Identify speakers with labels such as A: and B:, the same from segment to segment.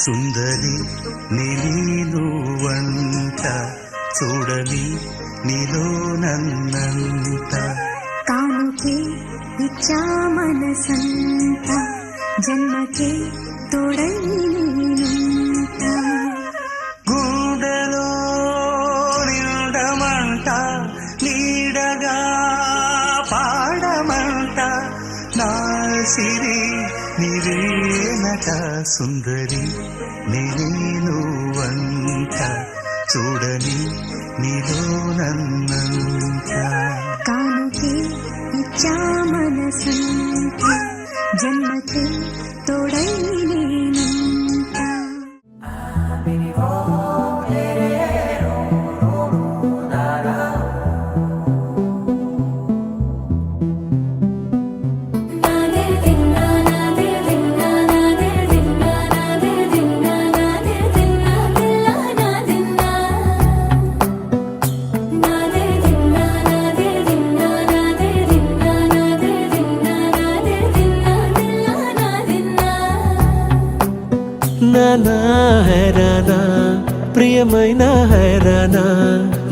A: సుందరి నీను వంట చూడని నీలో నన్నంత
B: కానుకే ఇచ్చా మనసంత జన్మకే తోడై నేనుంట
A: గుండెలో నిండమంట నీడగా పాడమంట నా సిరి నీవేనట సుందరి నీను వంట చూడని నీలో నన్నంత
B: కానుకే ఇచ్చా మనసంత జన్మకే తోడై నేనుంట
C: నానా హైరానా ప్రియమైన హైరానా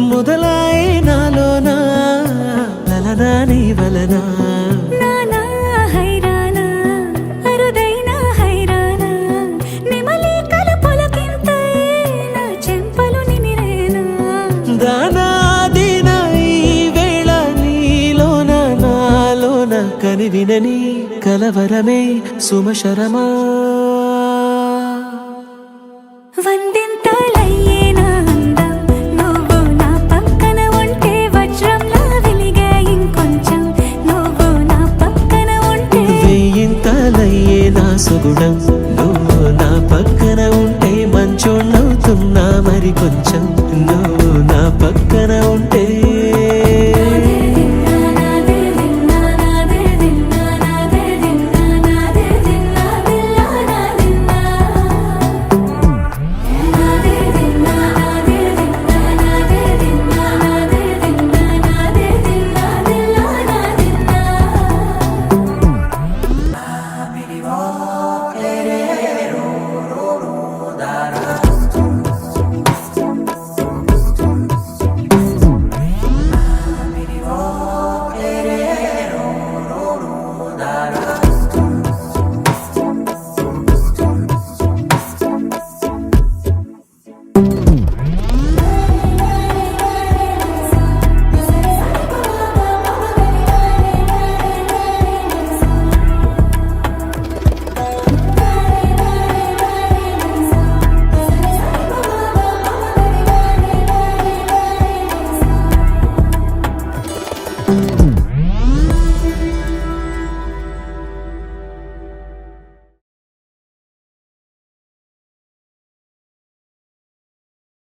C: మొదలాయి నాలోనా లలనా నీ వలనా
B: నానా హైరానా అరుదైన హైరానా నిమలి కలుపులకింతై నా చెంపలు నిమిరేనా
C: దానాదిన ఈ వేళ నీలోన నాలోన కనివినని కలవరమే సుమశరమా
B: వందింతలయ్యేనా అందం నువ్వు నా పక్కన ఉంటే వజ్రంలా వెలిగే ఇంకొంచెం నువ్వు నా పక్కన ఉంటే
C: వెయ్యింతలయ్యే నా సుగుణం నువ్వు నా పక్కన ఉంటే మంచోళ్ళవుతున్నా మరి కొంచెం నువ్వు